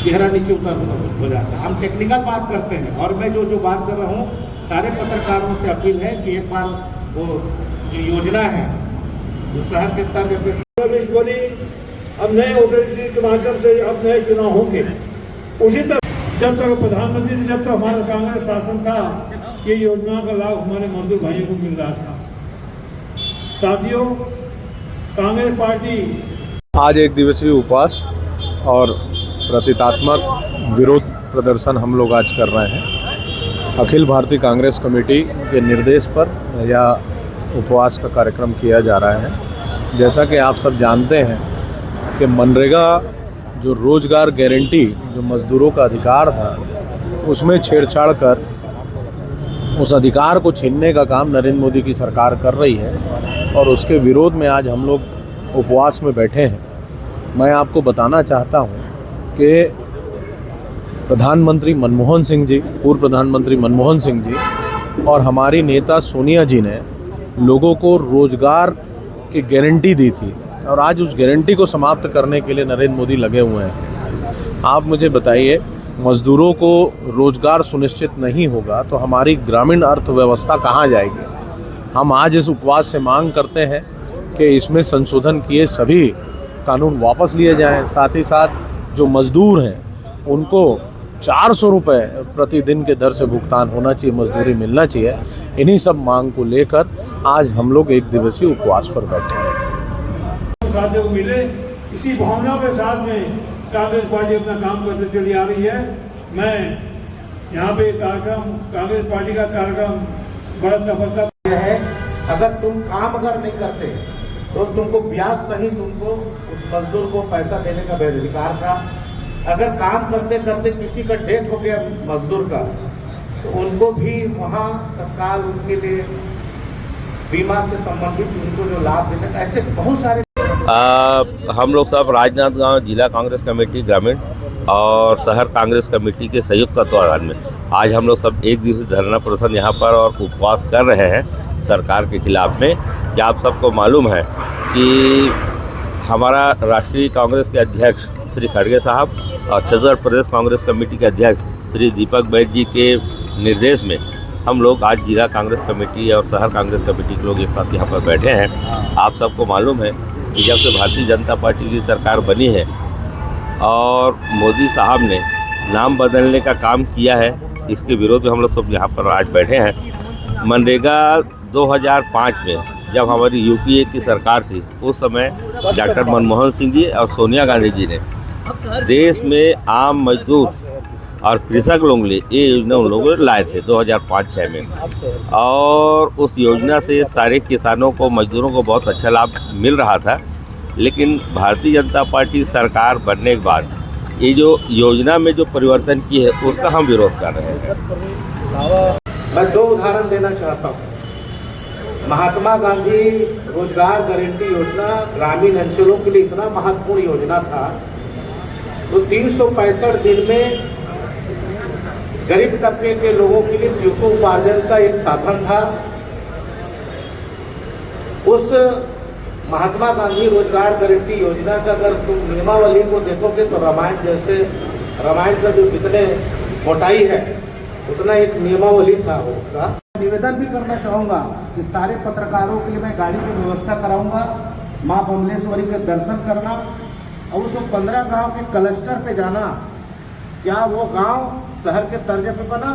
चेहरा नीचे उतर हो जाता है। हम टेक्निकल बात करते हैं और मैं जो बात कर रहा हूँ, सारे पत्रकारों से अपील है कि एक बार वो जो योजना है जो शहर के तर्ज पे बोली, अब नए ऑपरेटिव के माध्यम से अब नए चुनाव होंगे। उसी तरह जब तक प्रधानमंत्री ने, जब तक हमारा कांग्रेस शासन था, ये योजना का लाभ हमारे मजदूर भाइयों को मिल रहा था। साथियों, कांग्रेस पार्टी आज एक दिवसीय उपवास और प्रतीकात्मक विरोध प्रदर्शन हम लोग आज कर रहे हैं। अखिल भारतीय कांग्रेस कमेटी के निर्देश पर यह उपवास का कार्यक्रम किया जा रहा है। जैसा कि आप सब जानते हैं कि मनरेगा जो रोजगार गारंटी जो मजदूरों का अधिकार था, उसमें छेड़छाड़ कर उस अधिकार को छीनने का काम नरेंद्र मोदी की सरकार कर रही है और उसके विरोध में आज हम लोग उपवास में बैठे हैं। मैं आपको बताना चाहता हूं कि प्रधानमंत्री मनमोहन सिंह जी, पूर्व प्रधानमंत्री मनमोहन सिंह जी और हमारी नेता सोनिया जी ने लोगों को रोजगार की गारंटी दी थी और आज उस गारंटी को समाप्त करने के लिए नरेंद्र मोदी लगे हुए हैं। आप मुझे बताइए, मजदूरों को रोजगार सुनिश्चित नहीं होगा तो हमारी ग्रामीण अर्थव्यवस्था कहाँ जाएगी। हम आज इस उपवास से मांग करते हैं कि इसमें संशोधन किए सभी कानून वापस लिए जाएं। साथ ही साथ जो मजदूर हैं उनको 400 रुपये प्रतिदिन के दर से भुगतान होना चाहिए, मजदूरी मिलना चाहिए। इन्हीं सब मांग को लेकर आज हम लोग एक दिवसीय उपवास पर बैठे हैं। साथियों को मिले, इसी भावना के साथ में कांग्रेस पार्टी अपना काम करते चली आ रही है। मैं यहाँ पे कार्यक्रम, कांग्रेस पार्टी का कार्यक्रम बड़ा सफलता है। अगर तुम काम नहीं करते तो तुमको ब्याज सहित तुमको उस मजदूर को पैसा देने का अधिकार था। अगर काम करते करते किसी का डेथ हो गया मजदूर का, तो उनको भी वहाँ तत्काल उनके लिए बीमा से संबंधित उनको जो लाभ देने का, ऐसे बहुत सारे हम लोग सब राजनांदगांव जिला कांग्रेस कमेटी ग्रामीण और शहर कांग्रेस कमेटी के संयुक्त तत्वाधान में आज हम लोग सब एक दिवसीय धरना प्रदर्शन यहाँ पर और उपवास कर रहे हैं सरकार के खिलाफ में। कि आप सबको मालूम है कि हमारा राष्ट्रीय कांग्रेस के अध्यक्ष श्री खड़गे साहब और छत्तीसगढ़ प्रदेश कांग्रेस कमेटी के अध्यक्ष श्री दीपक बैद जी के निर्देश में हम लोग आज जिला कांग्रेस कमेटी और शहर कांग्रेस कमेटी के लोग एक साथ यहाँ पर बैठे हैं। आप सबको मालूम है कि जब से भारतीय जनता पार्टी की सरकार बनी है और मोदी साहब ने नाम बदलने का काम किया है, इसके विरोध में हम लोग सब यहाँ पर आज बैठे हैं। मनरेगा 2005 में जब हमारी यूपीए की सरकार थी, उस समय डॉक्टर मनमोहन सिंह जी और सोनिया गांधी जी ने देश में आम मजदूर और कृषक लोगों के लिए ये योजना उन लोगों ने लाए थे 2005-06 में। और उस योजना से सारे किसानों को, मजदूरों को बहुत अच्छा लाभ मिल रहा था। लेकिन भारतीय जनता पार्टी सरकार बनने के बाद ये जो योजना में जो परिवर्तन की है, उसका हम विरोध कर रहे हैं। मैं 2 उदाहरण देना चाहता हूँ। महात्मा गांधी रोजगार गारंटी योजना ग्रामीण अंचलों के लिए इतना महत्वपूर्ण योजना था, तो 365 दिन में गरीब तबके के लोगों के लिए जीविकोपार्जन का एक साधन था। उस महात्मा गांधी रोजगार गारंटी योजना का अगर तुम नियमावली को देखोगे तो रामायण का जो जितने मोटाई है उतना एक नियमावली था उसका। निवेदन भी करना चाहूँगा कि सारे पत्रकारों के लिए मैं गाड़ी की व्यवस्था कराऊंगा, माँ बमलेश्वरी के दर्शन करना और उसको 15 गांव के क्लस्टर पे जाना। क्या वो गांव शहर के तर्ज पे बना?